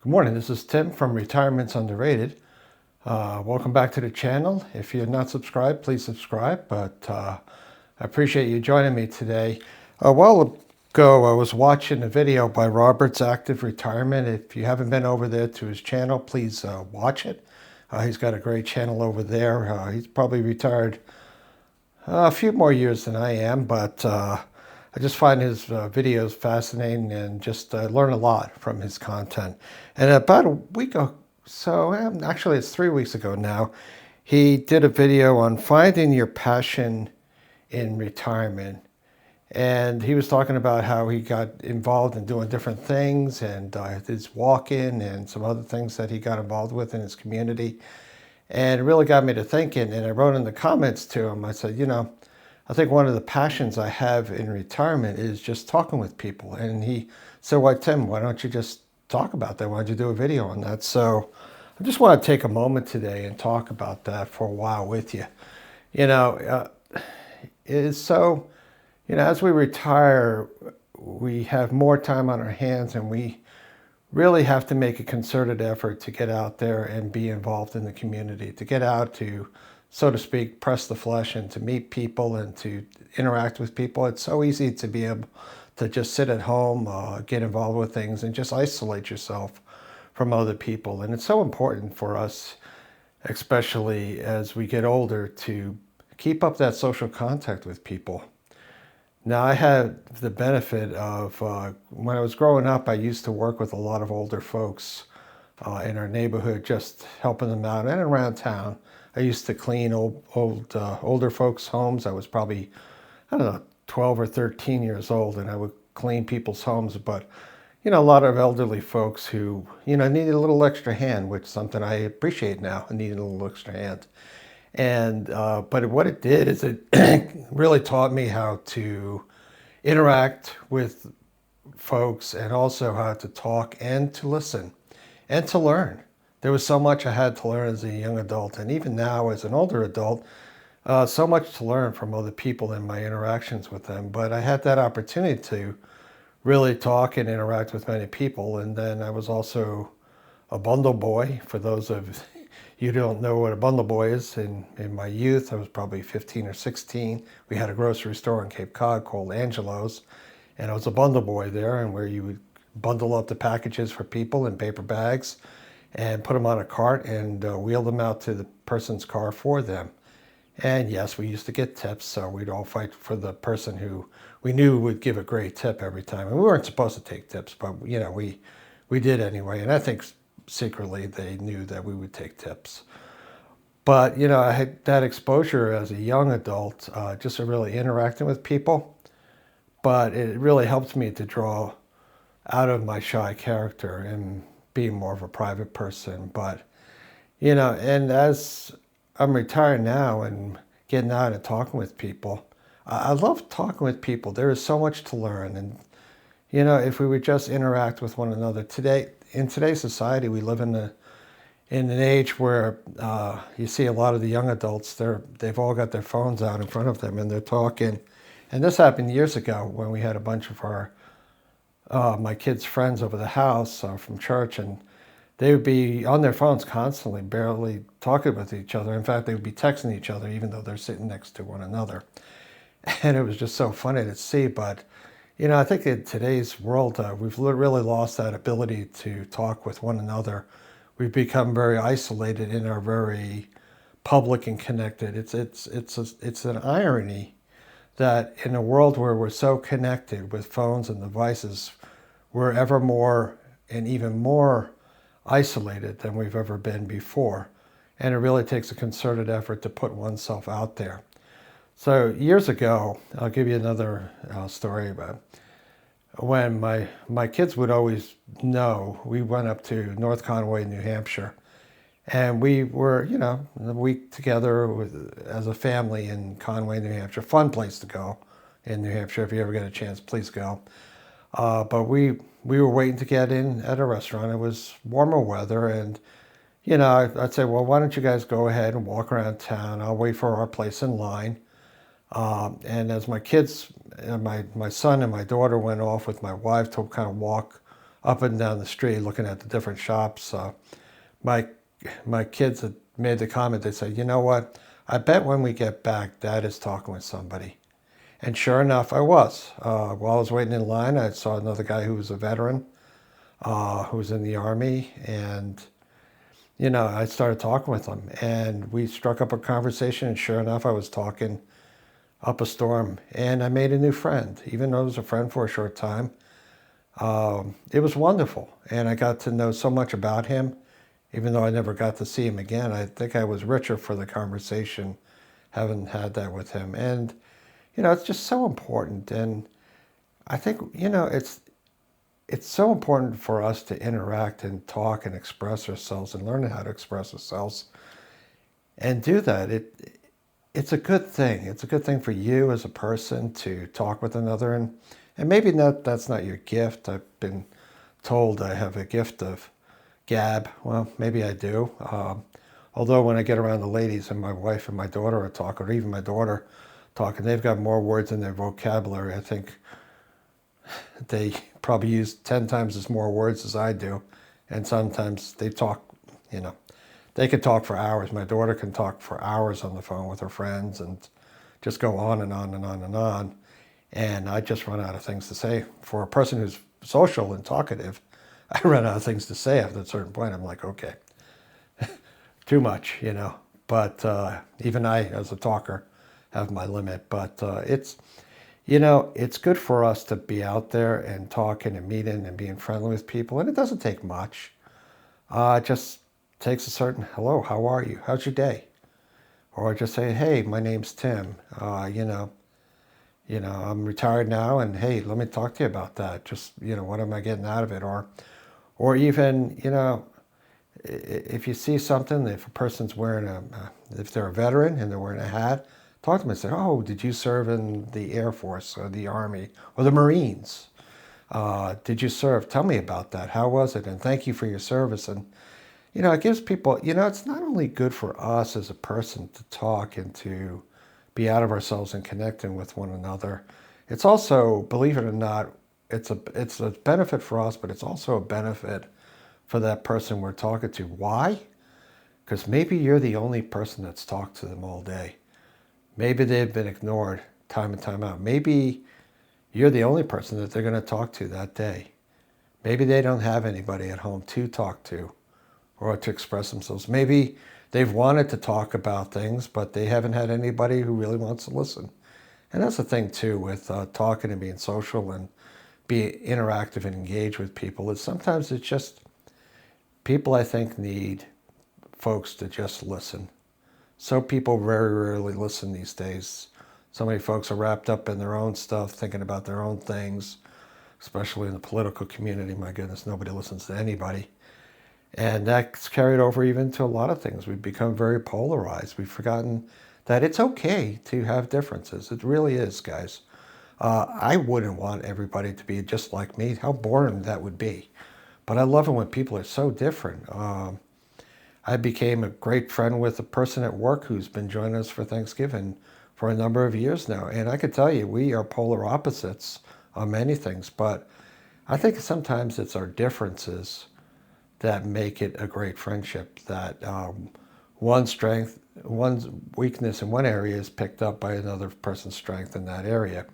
Good morning, this is Tim from Retirement's Underrated. Welcome back to the channel. If you're not subscribed, please subscribe, but I appreciate you joining me today. A while ago, I was watching a video by Robert's Active Retirement. If you haven't been over there to his channel, please watch it. He's got a great channel over there. He's probably retired a few more years than I am, but I just find his videos fascinating and just learn a lot from his content. And about a week ago, actually it's 3 weeks ago now, he did a video on finding your passion in retirement. And he was talking about how he got involved in doing different things and his walk-in and some other things that he got involved with in his community. And it really got me to thinking. And I wrote in the comments to him, I said, I think one of the passions I have in retirement is just talking with people. And he said, well, Tim, why don't you just talk about that? Why don't you do a video on that? So I just want to take a moment today and talk about that for a while with you. It's so, as we retire, we have more time on our hands and we really have to make a concerted effort to get out there and be involved in the community, to get out to, so to speak, press the flesh and to meet people and to interact with people. It's so easy to be able to just sit at home, get involved with things and just isolate yourself from other people. And it's so important for us, especially as we get older, to keep up that social contact with people. Now, I had the benefit of, when I was growing up, I used to work with a lot of older folks in our neighborhood, just helping them out and around town. I used to clean older folks' homes. I was probably, 12 or 13 years old, and I would clean people's homes. But, a lot of elderly folks who, needed a little extra hand, which is something I appreciate now, needing a little extra hand. And but what it did is it really taught me how to interact with folks and also how to talk and to listen and to learn. There was so much I had to learn as a young adult, and even now as an older adult, so much to learn from other people in my interactions with them. But I had that opportunity to really talk and interact with many people. And then I was also a bundle boy. For those of you who don't know what a bundle boy is, in my youth, I was probably 15 or 16. We had a grocery store in Cape Cod called Angelo's, and I was a bundle boy there, and where you would bundle up the packages for people in paper bags and put them on a cart and wheel them out to the person's car for them. And yes, we used to get tips, so we'd all fight for the person who we knew would give a great tip every time. And we weren't supposed to take tips, but we did anyway. And I think secretly they knew that we would take tips. But I had that exposure as a young adult, just really interacting with people. But it really helped me to draw out of my shy character and being more of a private person. But and as I'm retired now and getting out and talking with people, I love talking with people. There is so much to learn. And if we would just interact with one another today, in today's society, we live in an age where you see a lot of the young adults, they've all got their phones out in front of them and they're talking. And this happened years ago when we had a bunch of my kids' friends over the house from church, and they would be on their phones constantly, barely talking with each other. In fact, they would be texting each other even though they're sitting next to one another. And it was just so funny to see. But I think in today's world, we've really lost that ability to talk with one another. We've become very isolated in our very public and connected. It's an irony that in a world where we're so connected with phones and devices, we're ever more and even more isolated than we've ever been before. And it really takes a concerted effort to put oneself out there. So years ago, I'll give you another story about when my kids would always know, we went up to North Conway, New Hampshire, and we were, a week together as a family in Conway, New Hampshire. Fun place to go in New Hampshire. If you ever get a chance, please go. But we were waiting to get in at a restaurant. It was warmer weather, and I'd say, well, why don't you guys go ahead and walk around town? I'll wait for our place in line. And as my kids, my son and my daughter went off with my wife to kind of walk up and down the street looking at the different shops. My my kids had made the comment. They said, "You know what? I bet when we get back, Dad is talking with somebody." And sure enough, I was. While I was waiting in line, I saw another guy who was a veteran, who was in the Army, and I started talking with him, and we struck up a conversation. And sure enough, I was talking up a storm, and I made a new friend, even though it was a friend for a short time. It was wonderful, and I got to know so much about him, even though I never got to see him again. I think I was richer for the conversation, having had that with him. And it's just so important. And I think it's so important for us to interact and talk and express ourselves and learn how to express ourselves and do that. It's a good thing. It's a good thing for you as a person to talk with another, and maybe that's not your gift. I've been told I have a gift of gab. Well, maybe I do. Although when I get around the ladies and my wife and my daughter are talking, or even my daughter talking, they've got more words in their vocabulary. I think they probably use 10 times as more words as I do. And sometimes they talk, they can talk for hours. My daughter can talk for hours on the phone with her friends and just go on and on and on and on. And I just run out of things to say. For a person who's social and talkative, I run out of things to say after a certain point. I'm like, okay, too much, But even I, as a talker, have my limit. But it's good for us to be out there and talking and meeting and being friendly with people. And it doesn't take much. It just takes a certain, hello, how are you? How's your day? Or just say, hey, my name's Tim. I'm retired now, and hey, let me talk to you about that. Just, what am I getting out of it? Or even, if you see something, if a person's wearing if they're a veteran and they're wearing a hat, talk to them and say, oh, did you serve in the Air Force or the Army or the Marines? Did you serve? Tell me about that. How was it? And thank you for your service. And, it gives people, it's not only good for us as a person to talk and to be out of ourselves and connecting with one another. It's also, believe it or not, it's a benefit for us, but it's also a benefit for that person we're talking to. Why? Because maybe you're the only person that's talked to them all day. Maybe they've been ignored time and time out. Maybe you're the only person that they're going to talk to that day. Maybe they don't have anybody at home to talk to or to express themselves. Maybe they've wanted to talk about things, but they haven't had anybody who really wants to listen. And that's the thing, too, with talking and being social and be interactive and engage with people, is sometimes it's just people, I think, need folks to just listen. So people very rarely listen these days. So many folks are wrapped up in their own stuff, thinking about their own things, especially in the political community. My goodness, nobody listens to anybody. And that's carried over even to a lot of things. We've become very polarized. We've forgotten that it's okay to have differences. It really is, guys. I wouldn't want everybody to be just like me. How boring that would be. But I love it when people are so different. I became a great friend with a person at work who's been joining us for Thanksgiving for a number of years now. And I could tell you, we are polar opposites on many things. But I think sometimes it's our differences that make it a great friendship, that one's strength, one's weakness in one area is picked up by another person's strength in that area.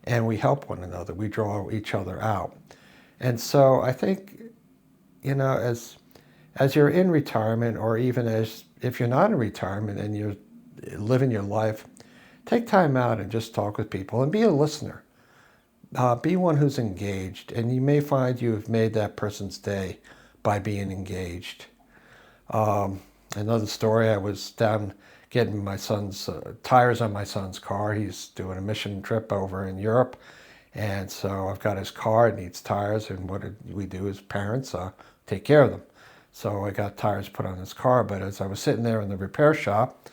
And we help one another. We draw each other out. And so I think, as you're in retirement, or even as if you're not in retirement and you're living your life, take time out and just talk with people and be a listener. Be one who's engaged, and you may find you have made that person's day by being engaged. Another story, I was down getting my son's tires on my son's car. He's doing a mission trip over in Europe. And so I've got his car, it needs tires, and what we do as parents, take care of them. So I got tires put on his car, but as I was sitting there in the repair shop,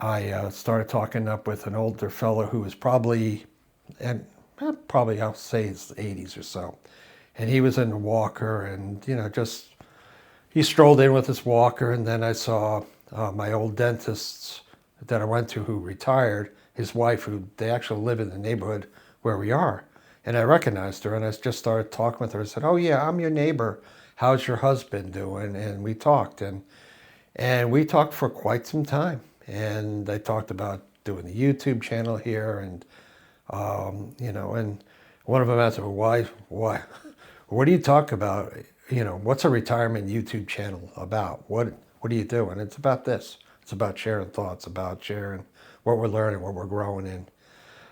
I started talking up with an older fellow who was probably I'll say his 80s or so. And he was in a walker, and, he strolled in with his walker, and then I saw my old dentist that I went to who retired, his wife, who they actually live in the neighborhood where we are. And I recognized her, and I just started talking with her. I said, "Oh yeah, I'm your neighbor. How's your husband doing?" And we talked, and we talked for quite some time. And I talked about doing the YouTube channel here, and and one of them asked, "Well, why, what do you talk about? What's a retirement YouTube channel about? What do you do?" And it's about this. It's about sharing thoughts, about sharing what we're learning, what we're growing in.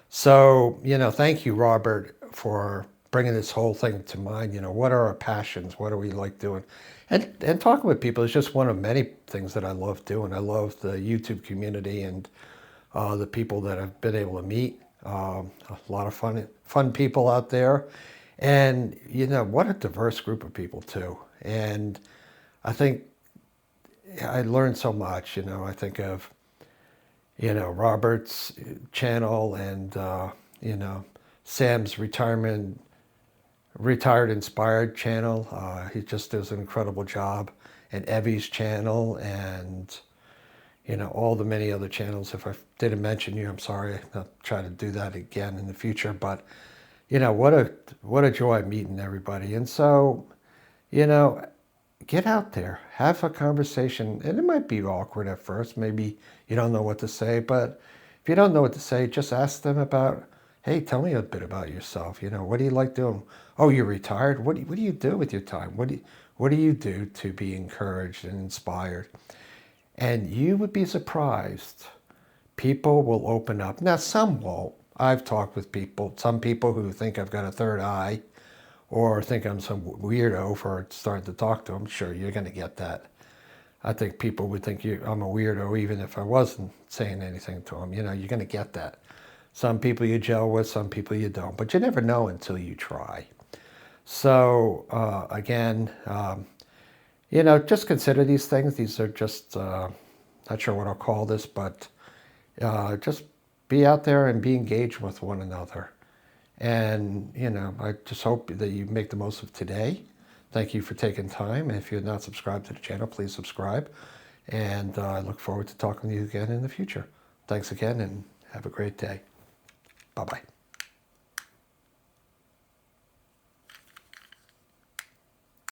So, thank you, Robert, for bringing this whole thing to mind. What are our passions? What do we like doing? And talking with people is just one of many things that I love doing. I love the YouTube community and the people that I've been able to meet. A lot of fun people out there. And, what a diverse group of people, too. And I think I learned so much. I think of Robert's channel and, Sam's retired inspired channel. He just does an incredible job. And Evie's channel and, all the many other channels. If I didn't mention you, I'm sorry. I'll try to do that again in the future. But, what a joy meeting everybody. And so, you know, get out there, have a conversation. And it might be awkward at first. Maybe you don't know what to say, but if you don't know what to say, just ask them about, hey, tell me a bit about yourself. What do you like doing? Oh, you're retired? What do you do with your time? What do you do to be encouraged and inspired? And you would be surprised. People will open up. Now, some won't. I've talked with some people who think I've got a third eye or think I'm some weirdo for starting to talk to them. Sure, you're going to get that. I think people would think I'm a weirdo even if I wasn't saying anything to them. You're going to get that. Some people you gel with, some people you don't. But you never know until you try. So, again, just consider these things. These are just, not sure what I'll call this, but just be out there and be engaged with one another. And, I just hope that you make the most of today. Thank you for taking time. If you're not subscribed to the channel, please subscribe. And I look forward to talking to you again in the future. Thanks again and have a great day. Bye-bye.